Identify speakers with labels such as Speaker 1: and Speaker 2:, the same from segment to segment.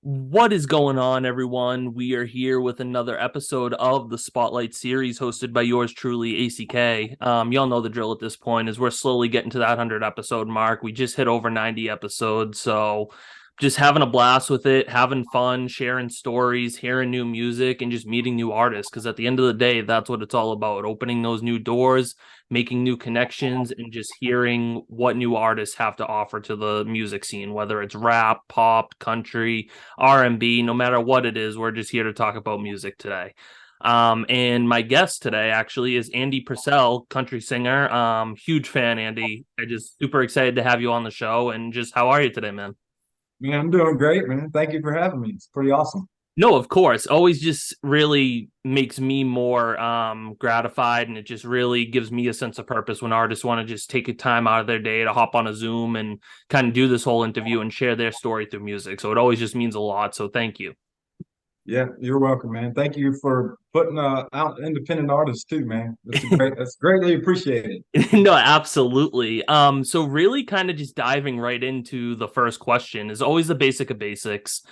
Speaker 1: What is going on, everyone? We are here with another episode of the Spotlight series hosted by yours truly, ACK. Y'all know the drill at this point is we're slowly getting to that 100 episode mark. We just hit over 90 episodes, so just having a blast with it, having fun, sharing stories, hearing new music, and just meeting new artists. Because at the end of the day, that's what it's all about, opening those new doors, making new connections, and just hearing what new artists have to offer to the music scene, whether it's rap, pop, country, R&B, no matter what it is, we're just here to talk about music today. And my guest today actually is Andy Pursell, country singer. Huge fan, Andy. I just super excited to have you on the show. And just how are you today, man?
Speaker 2: Man, I'm doing great, man. Thank you for having me. It's pretty awesome.
Speaker 1: No, of course. Always just really makes me more gratified, and it just really gives me a sense of purpose when artists want to just take a time out of their day to hop on a Zoom and kind of do this whole interview and share their story through music. So it always just means a lot. So thank you.
Speaker 2: Yeah, you're welcome, man. Thank you for putting out independent artists too, man. That's greatly appreciated.
Speaker 1: No, absolutely. So really kind of just diving right into the first question is always the basic of basics.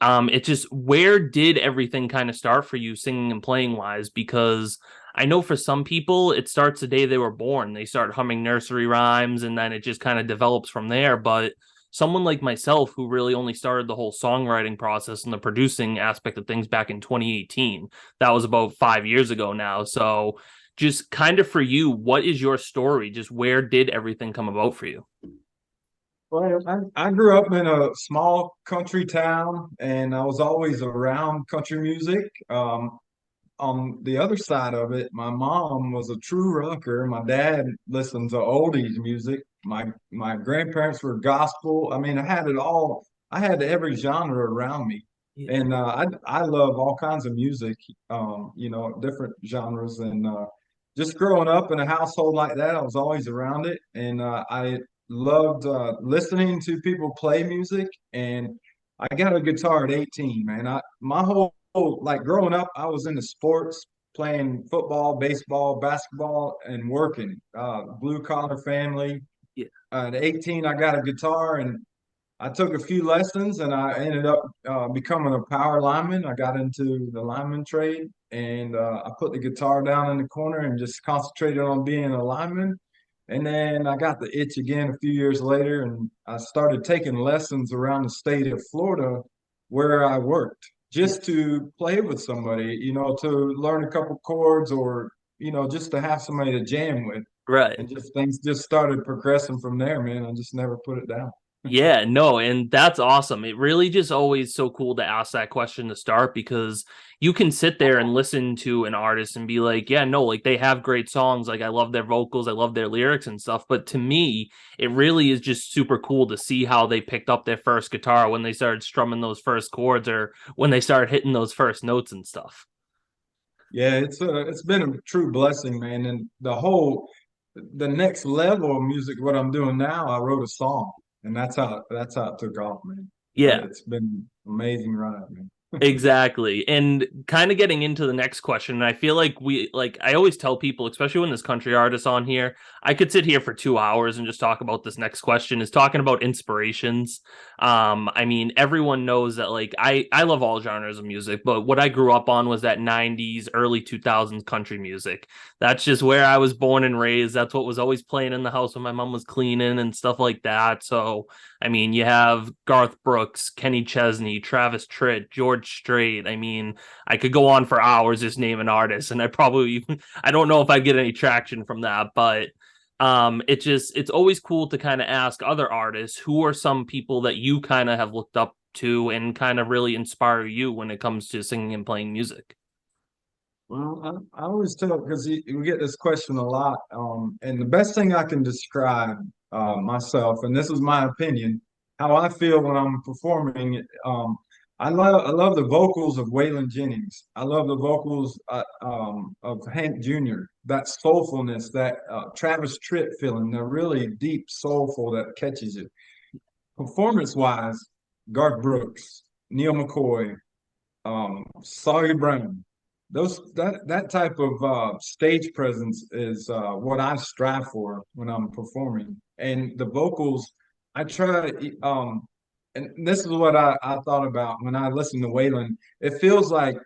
Speaker 1: It's just where did everything kind of start for you singing and playing wise? Because I know for some people it starts the day they were born. They start humming nursery rhymes and then it just kind of develops from there. But someone like myself who really only started the whole songwriting process and the producing aspect of things back in 2018, that was about 5 years ago now. So just kind of for you, what is your story? Just where did everything come about for you?
Speaker 2: Well, I grew up in a small country town, and I was always around country music. On the other side of it, my mom was a true rocker. My dad listened to oldies music. My grandparents were gospel. I mean, I had it all. I had every genre around me,
Speaker 1: Yeah.
Speaker 2: and I love all kinds of music. Different genres, and just growing up in a household like that, I was always around it, and I loved listening to people play music. And I got a guitar at 18, man. My whole like growing up, I was into sports, playing football, baseball, basketball, and working. Blue collar family.
Speaker 1: Yeah.
Speaker 2: At 18, I got a guitar and I took a few lessons and I ended up becoming a power lineman. I got into the lineman trade and I put the guitar down in the corner and just concentrated on being a lineman. And then I got the itch again a few years later and I started taking lessons around the state of Florida where I worked
Speaker 1: Yeah.
Speaker 2: just to play with somebody, to learn a couple chords or, just to have somebody to jam with.
Speaker 1: Right.
Speaker 2: And just things just started progressing from there, man. I just never put it down.
Speaker 1: Yeah, no, and that's awesome. It really just always so cool to ask that question to start because you can sit there and listen to an artist and be like, yeah, no, like they have great songs. Like I love their vocals, I love their lyrics and stuff. But to me, it really is just super cool to see how they picked up their first guitar when they started strumming those first chords or when they started hitting those first notes and stuff.
Speaker 2: Yeah, it's been a true blessing, man. And the next level of music, what I'm doing now, I wrote a song, and that's how it took off, man.
Speaker 1: Yeah.
Speaker 2: It's been an amazing ride, man.
Speaker 1: Exactly. And kind of getting into the next question, and I feel like I always tell people, especially when there's country artists on here, I could sit here for 2 hours and just talk about this next question is talking about inspirations. I mean, everyone knows that like I love all genres of music, but what I grew up on was that 90s, early 2000s country music. That's just where I was born and raised. That's what was always playing in the house when my mom was cleaning and stuff like that. So I mean, you have Garth Brooks, Kenny Chesney, Travis Tritt, George Strait. I mean, I could go on for hours just naming artists, and I don't know if I get any traction from that, but it's always cool to kind of ask other artists who are some people that you kind of have looked up to and kind of really inspire you when it comes to singing and playing music.
Speaker 2: Well, I always tell because we get this question a lot, and the best thing I can describe myself, and this is my opinion, how I feel when I'm performing. I love the vocals of Waylon Jennings. I love the vocals of Hank Jr. That soulfulness, that Travis Tritt feeling. They're really deep, soulful that catches you. Performance-wise, Garth Brooks, Neil McCoy, Sawyer Brown. That type of stage presence is what I strive for when I'm performing. And the vocals, I try. and this is what I thought about when I listened to Waylon. It feels like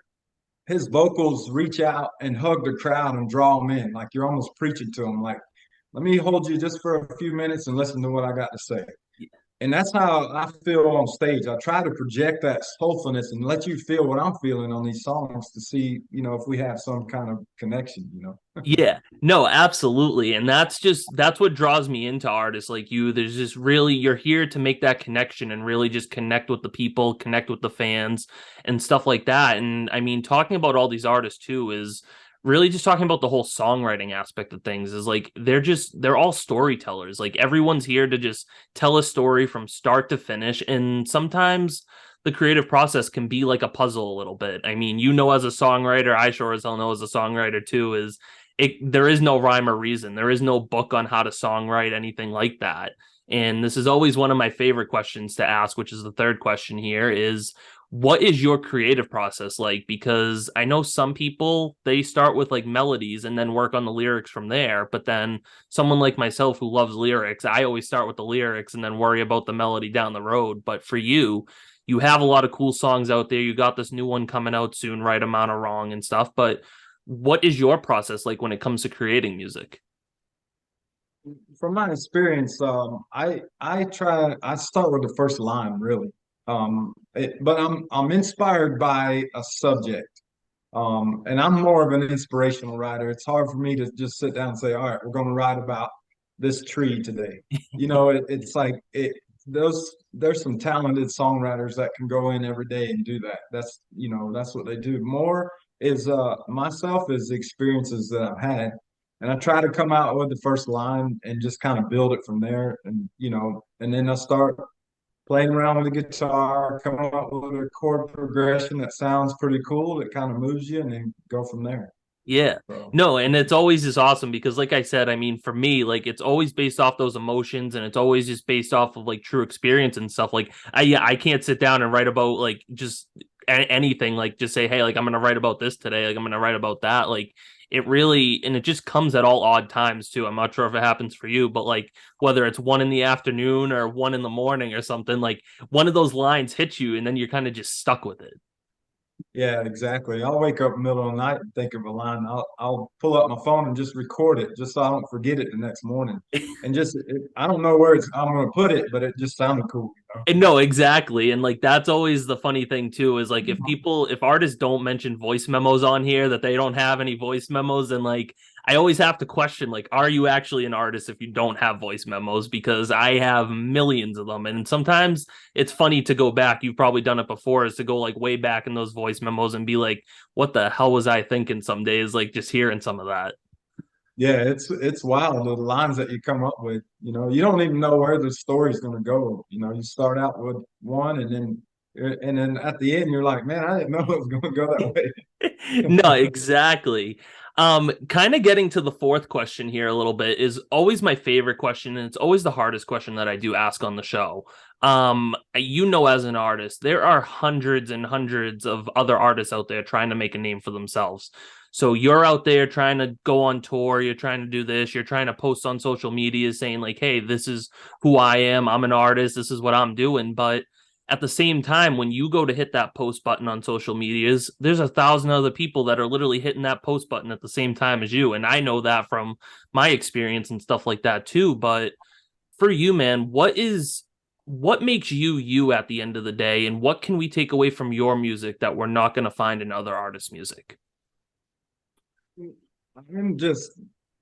Speaker 2: his vocals reach out and hug the crowd and draw them in, like you're almost preaching to them. Like, let me hold you just for a few minutes and listen to what I got to say. And that's how I feel on stage. I try to project that soulfulness and let you feel what I'm feeling on these songs to see, if we have some kind of connection.
Speaker 1: Yeah, no, absolutely. And that's what draws me into artists like you. There's just really you're here to make that connection and really just connect with the people, connect with the fans and stuff like that. And I mean, talking about all these artists too is really just talking about the whole songwriting aspect of things is like they're all storytellers. Like everyone's here to just tell a story from start to finish. And sometimes the creative process can be like a puzzle a little bit. I mean, as a songwriter, I sure as hell know as a songwriter too, is there is no rhyme or reason. There is no book on how to songwrite anything like that. And this is always one of my favorite questions to ask, which is the third question here is what is your creative process like? Because I know some people they start with like melodies and then work on the lyrics from there. But then someone like myself who loves lyrics, I always start with the lyrics and then worry about the melody down the road. But for you have a lot of cool songs out there. You got this new one coming out soon, Right Amount of Wrong and stuff. But what is your process like when it comes to creating music?
Speaker 2: From my experience, I start with the first line really, but I'm inspired by a subject, and I'm more of an inspirational writer. It's hard for me to just sit down and say, all right, we're going to write about this tree today. It's like there's some talented songwriters that can go in every day and do that. That's what they do. More is myself is the experiences that I've had, and I try to come out with the first line and just kind of build it from there. And then I start playing around with the guitar, come up with a chord progression that sounds pretty cool, that kind of moves you, and then go from there.
Speaker 1: Yeah.
Speaker 2: So
Speaker 1: No, and it's always just awesome because like I said, I mean, for me, like it's always based off those emotions and it's always just based off of like true experience and stuff. Like I can't sit down and write about like just anything like just say, "Hey, like I'm going to write about this today. Like I'm going to write about that." Like it really and it just comes at all odd times too. I'm not sure if it happens for you, but like whether it's 1 in the afternoon or 1 in the morning or something, like one of those lines hits you and then you're kind of just stuck with it.
Speaker 2: yeah, exactly. I'll wake up in the middle of the night and think of a line. I'll pull up my phone and just record it, just so I don't forget it the next morning. And I don't know where I'm going to put it, but it just sounded cool.
Speaker 1: And no, exactly. And like that's always the funny thing too, is like
Speaker 2: You know?
Speaker 1: if artists don't mention voice memos on here, that they don't have any voice memos, and like I always have to question, like, are you actually an artist if you don't have voice memos? Because I have millions of them. And sometimes it's funny to go back. You've probably done it before, is to go like way back in those voice memos and be like, what the hell was I thinking some days? Like just hearing some of that.
Speaker 2: Yeah, it's wild the lines that you come up with. You don't even know where the story's going to go. You start out with one, and then at the end you're like, man, I didn't know it was going to go that
Speaker 1: No,
Speaker 2: way.
Speaker 1: exactly. Kind of getting to the fourth question here a little bit is always my favorite question, and it's always the hardest question that I do ask on the show. As an artist, there are hundreds and hundreds of other artists out there trying to make a name for themselves. So you're out there trying to go on tour, you're trying to do this, you're trying to post on social media saying like, "Hey, this is who I am. I'm an artist. This is what I'm doing." But at the same time, when you go to hit that post button on social medias, there's 1,000 other people that are literally hitting that post button at the same time as you. And I know that from my experience and stuff like that too. But for you, man, what makes you you at the end of the day? And what can we take away from your music that we're not going to find in other artists' music?
Speaker 2: I'm just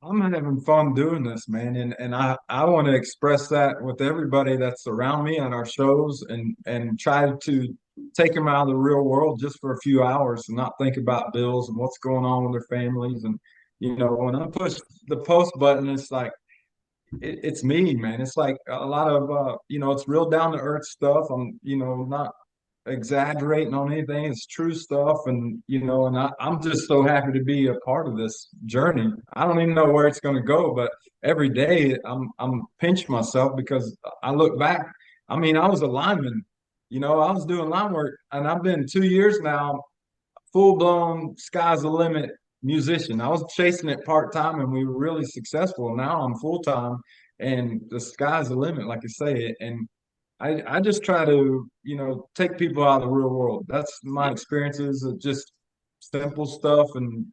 Speaker 2: I'm having fun doing this, man, and I want to express that with everybody that's around me at our shows, and try to take them out of the real world just for a few hours and not think about bills and what's going on with their families. And when I push the post button, it's like it's me, man. It's like a lot of it's real down to earth stuff. I'm not exaggerating on anything. It's true stuff, and I'm just so happy to be a part of this journey. I don't even know where it's going to go, but every day I'm pinch myself because I look back. I mean, I was a lineman. I was doing line work, and I've been 2 years now, full blown sky's the limit musician. I was chasing it part time, and we were really successful. Now I'm full time, and the sky's the limit, like I say, and I just try to, take people out of the real world. That's my experiences of just simple stuff, and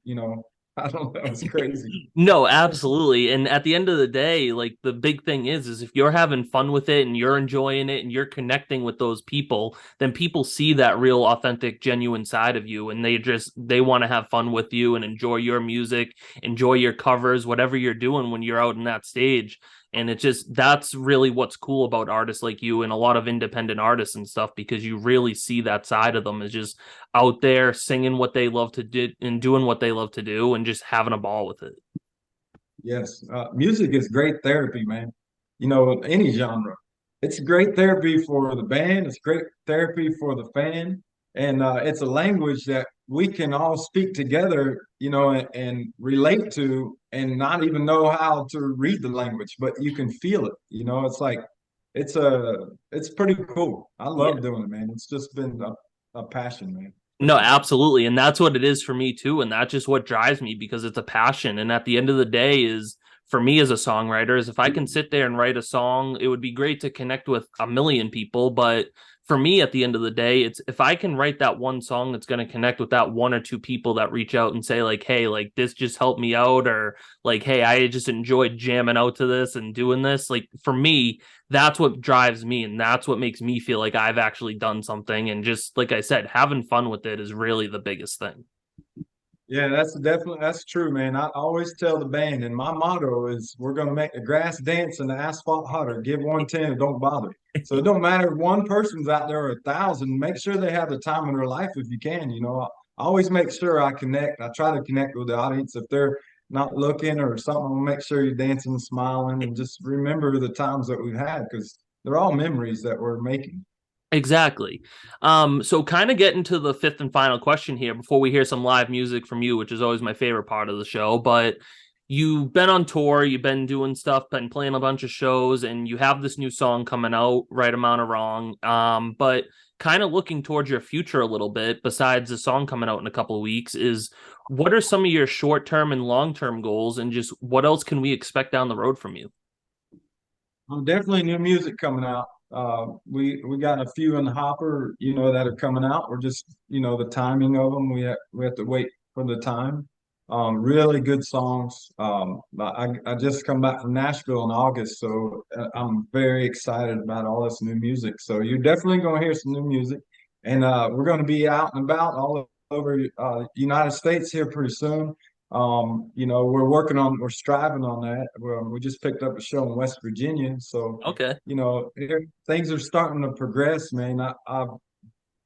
Speaker 2: I don't know, it's crazy.
Speaker 1: No, absolutely. And at the end of the day, like the big thing is if you're having fun with it and you're enjoying it and you're connecting with those people, then people see that real authentic, genuine side of you and they want to have fun with you and enjoy your music, enjoy your covers, whatever you're doing when you're out in that stage. And it's just that's really what's cool about artists like you and a lot of independent artists and stuff because you really see that side of them is just out there singing what they love to do and doing what they love to do and just having a ball with it.
Speaker 2: Yes, music is great therapy, man. Any genre. It's great therapy for the band. It's great therapy for the fan, and it's a language that we can all speak together, and relate to, and not even know how to read the language, but you can feel it. It's like it's pretty cool. I
Speaker 1: Yeah.
Speaker 2: love doing it, man. It's just been a passion, man, for
Speaker 1: No,
Speaker 2: sure.
Speaker 1: absolutely. And that's what it is for me too. And that's just what drives me because it's a passion. And at the end of the day is for me as a songwriter is if I can sit there and write a song, it would be great to connect with a million people. But for me at the end of the day, it's if I can write that one song that's going to connect with that one or two people that reach out and say like, hey, like this just helped me out or like, hey, I just enjoyed jamming out to this and doing this. Like for me, that's what drives me and that's what makes me feel like I've actually done something and just like I said having fun with it is really the biggest thing.
Speaker 2: Yeah, that's true, man. I always tell the band, and my motto is we're gonna make the grass dance and the asphalt hotter. Give 110 and don't bother. So it don't matter if one person's out there or 1,000, make sure they have the time of their life if you can. I always make sure I connect. I try to connect with the audience. If they're not looking or something, I'll make sure you're dancing and smiling and just remember the times that we've had because they're all memories that we're making.
Speaker 1: Exactly. So kind of getting to the fifth and final question here before we hear some live music from you, which is always my favorite part of the show. But you've been on tour, you've been doing stuff, been playing a bunch of shows, and you have this new song coming out, Right Amount of Wrong. But kind of looking towards your future a little bit, besides the song coming out in a couple of weeks, is what are some of your short term and long term goals, and just what else can we expect down the road from you?
Speaker 2: Definitely new music coming out. We got a few in the hopper, that are coming out. We're just, the timing of them. We have to wait for the time. Really good songs. I just come back from Nashville in August, so I'm very excited about all this new music. So you're definitely going to hear some new music, and we're going to be out and about all over United States here pretty soon. We're striving on that. We just picked up a show in West Virginia, so
Speaker 1: Okay.
Speaker 2: things are starting to progress, man.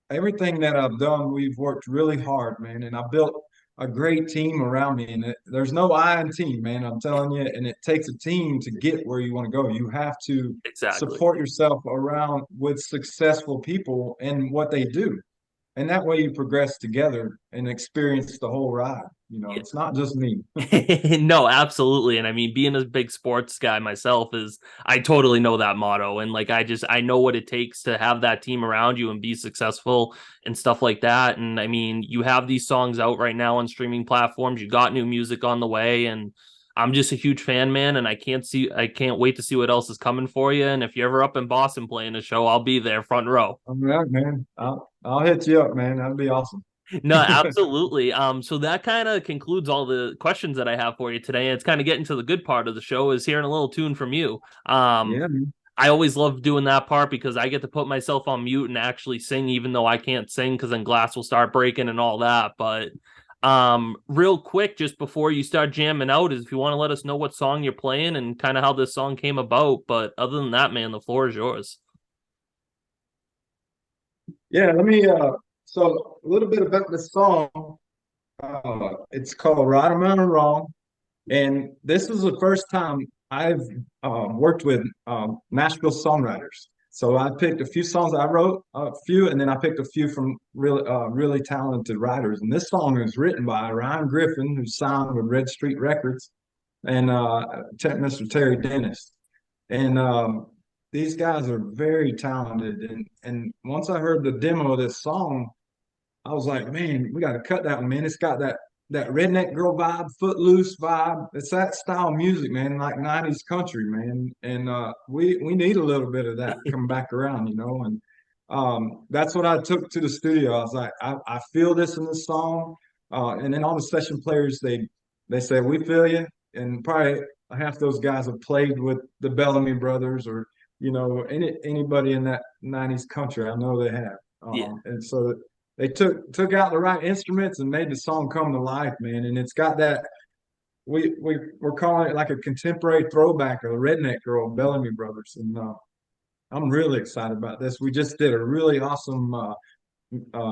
Speaker 2: Everything that I've done, we've worked really hard, man, and I built a great team around me. And there's no I in team, man. I'm telling you, and it takes a team to get where you want to go. You have to
Speaker 1: Exactly.
Speaker 2: support yourself around with successful people and what they do. And that way you progress together and experience the whole ride. It's not just me.
Speaker 1: No, absolutely. And I mean, being a big sports guy myself is I totally know that motto. And like I know what it takes to have that team around you and be successful and stuff like that. And I mean, you have these songs out right now on streaming platforms. You got new music on the way and I'm just a huge fan, man, and I can't wait to see what else is coming for you. And if you're ever up in Boston playing a show, I'll be there front row.
Speaker 2: All right, man. I'll hit you up, man. That'd be awesome.
Speaker 1: No, absolutely. So that kind of concludes all the questions that I have for you today. It's kind of getting to the good part of the show is hearing a little tune from you.
Speaker 2: Yeah, man.
Speaker 1: I always love doing that part because I get to put myself on mute and actually sing, even though I can't sing because then glass will start breaking and all that. But real quick, just before you start jamming out, is if you want to let us know what song you're playing and kind of how this song came about. But other than that, man, the floor is yours.
Speaker 2: Yeah, let me so a little bit about the song. It's called Right Amount of Wrong. And this is the first time I've worked with Nashville songwriters. So I picked a few songs I wrote, a few, and then I picked a few from really talented writers. And this song is written by Ryan Griffin, who's signed with Red Street Records, and Mr. Terry Dennis. And these guys are very talented. And once I heard the demo of this song, I was like, man, we got to cut that one, man. It's got that that redneck girl vibe, footloose vibe. It's that style of music, man, like '90s country, man. And we need a little bit of that come back around, you know. And that's what I took to the studio. I was like, I feel this in the song. And then all the session players, they say, we feel you. And probably half those guys have played with the Bellamy Brothers or, you know, anybody in that '90s country. I know they have.
Speaker 1: Yeah.
Speaker 2: And so they took out the right instruments and made the song come to life, man. And it's got that we're calling it like a contemporary throwback of the Redneck Girl, Bellamy Brothers, and I'm really excited about this. We just did a really awesome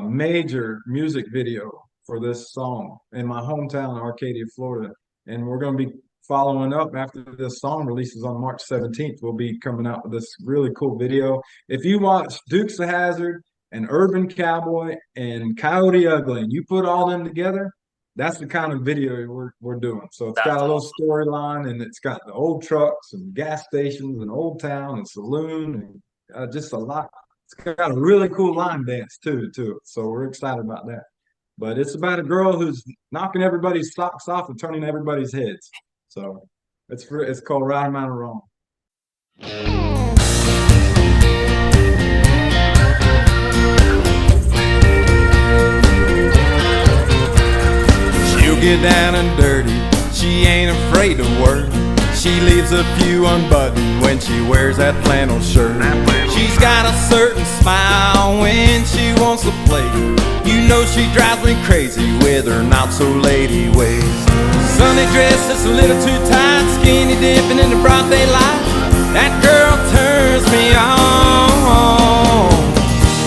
Speaker 2: major music video for this song in my hometown, Arcadia, Florida, and we're going to be following up after this song releases on March 17th. We'll be coming out with this really cool video. If you watch Dukes of Hazzard and Urban Cowboy and Coyote Ugly, and you put all them together, that's the kind of video we're doing. So it's got
Speaker 1: That's
Speaker 2: a little
Speaker 1: awesome.
Speaker 2: storyline, and it's got the old trucks and gas stations and Old Town and saloon and just a lot. It's got a really cool line dance too to it. So we're excited about that. But it's about a girl who's knocking everybody's socks off and turning everybody's heads. So it's called Right Amount of Wrong.
Speaker 3: She'll get down and dirty, she ain't afraid to work. She leaves a few unbuttoned when she wears that flannel shirt. She's got a certain smile when she wants to play. You know she drives me crazy with her not-so-lady ways. Sunday dress is a little too tight, skinny dipping in the broad daylight. That girl turns me on.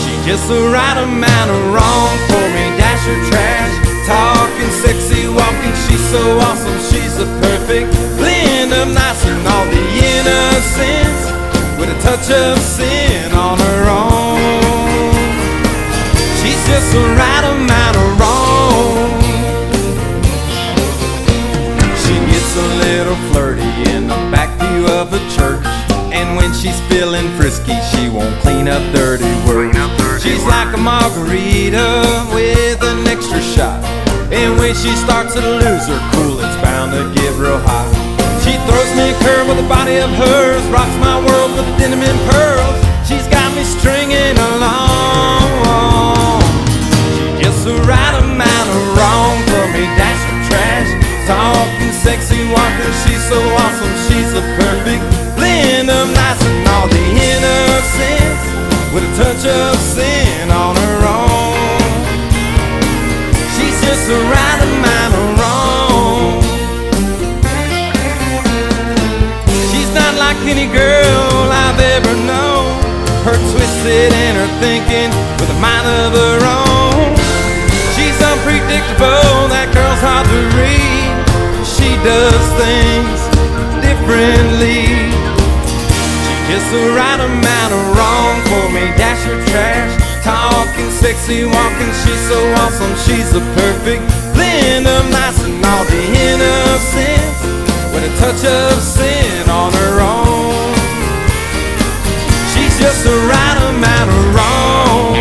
Speaker 3: She's just the right amount of wrong for me. Dash her trash, talking sexy, walking. She's so awesome, she's the perfect blend of nice and all the innocence with a touch of sin on her own. She's just the right amount of wrong. She gets a little flirty in the back view of a church, and when she's feeling frisky, she won't clean up dirty words. She's like a margarita with an extra shot, and when she starts to lose her cool, it's bound to get real hot. She throws me a curve with the body of hers, rocks my world with the denim and pearls. She's got me stringing along. She's just the right amount of wrong for me. Dash her trash, talking sexy, walking. She's so awesome, she's a perfect blend of nice and all the innocence with a touch of sin on her own. She's just the right amount of wrong. She's not like any girl I've ever known. Her twisted and her thinking with a mind of her own. She's unpredictable, that girl's hard to read. She does things differently. Just the right amount of wrong for me. Dash her trash, talking sexy, walking. She's so awesome, she's the perfect blend of nice and all the innocence with a touch of sin on her own. She's just the right amount of wrong.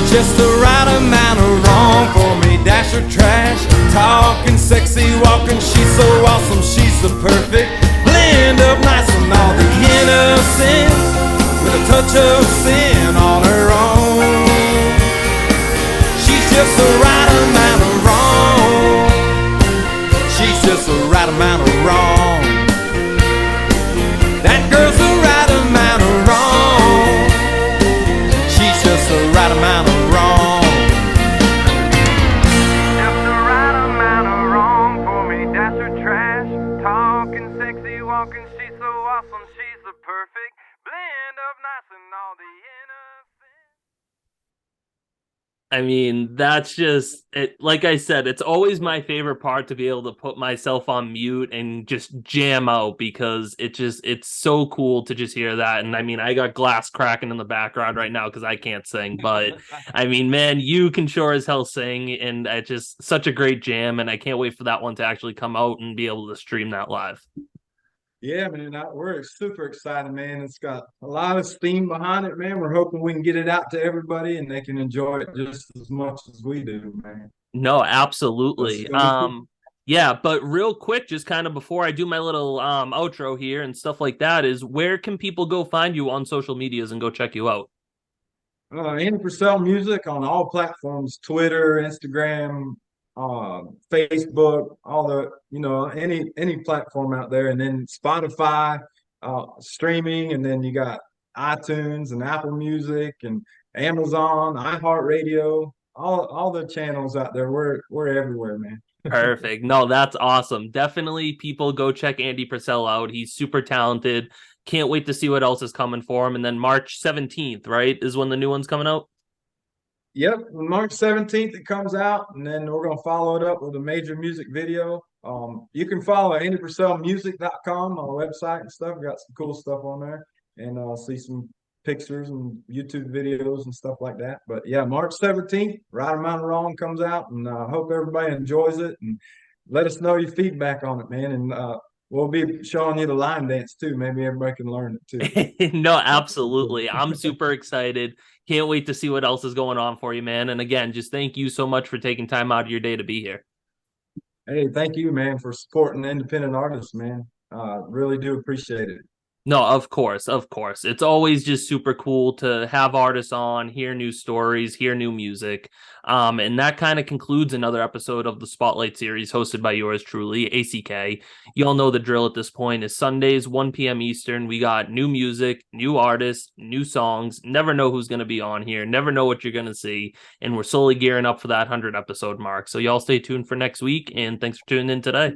Speaker 3: Just the right amount of wrong for me. Dash her trash, talking sexy, walking. She's so awesome, she's the perfect blend of nice and all the innocence with a touch of sin on her own. She's just the right amount of wrong. She's just the right amount of wrong. That girl's the right amount of wrong. She's just the right amount of wrong. Just the right amount of wrong for me. Dash her trash, talking sexy, walking. She's so awesome, she's the perfect blend of nice and all the innocence.
Speaker 1: I mean, that's just it. Like I said, it's always my favorite part to be able to put myself on mute and just jam out because it's so cool to just hear that. And I mean, I got glass cracking in the background right now because I can't sing, but I mean, man, you can sure as hell sing, and it's just such a great jam. And I can't wait for that one to actually come out and be able to stream that live.
Speaker 2: Yeah, man, we're super excited, man. It's got a lot of steam behind it, man. We're hoping we can get it out to everybody and they can enjoy it just as much as we do, man.
Speaker 1: No,
Speaker 2: It's
Speaker 1: absolutely.
Speaker 2: gonna be cool.
Speaker 1: Yeah, but real quick, just kind of before I do my little outro here and stuff like that, is where can people go find you on social medias and go check you out?
Speaker 2: Andy Pursell Music on all platforms, Twitter, Instagram, Facebook, all the, any platform out there, and then Spotify, streaming, and then you got iTunes and Apple Music and Amazon, iHeartRadio, all the channels out there. We're everywhere, man.
Speaker 1: Perfect. No, that's awesome. Definitely people go check Andy Purcell out. He's super talented. Can't wait to see what else is coming for him. And then March 17th, right, is when the new one's coming out.
Speaker 2: Yep, March 17th it comes out, and then we're gonna follow it up with a major music video. You can follow AndyPurcellMusic.com, our website and stuff. We got some cool stuff on there, and see some pictures and YouTube videos and stuff like that. But yeah, March 17th, Right Amount of Wrong comes out, and I hope everybody enjoys it. And let us know your feedback on it, man. And we'll be showing you the line dance too. Maybe everybody can learn it too.
Speaker 1: No, absolutely. I'm super excited. Can't wait to see what else is going on for you, man. And again, just thank you so much for taking time out of your day to be here.
Speaker 2: Hey, thank you, man, for supporting independent artists, man. Really do appreciate it.
Speaker 1: No, of course, of course. It's always just super cool to have artists on, hear new stories, hear new music. And that kind of concludes another episode of the Spotlight series hosted by yours truly, ACK. You all know the drill at this point is Sundays, 1 p.m. Eastern. We got new music, new artists, new songs. Never know who's going to be on here, never know what you're going to see. And we're slowly gearing up for that 100 episode mark. So y'all stay tuned for next week. And thanks for tuning in today.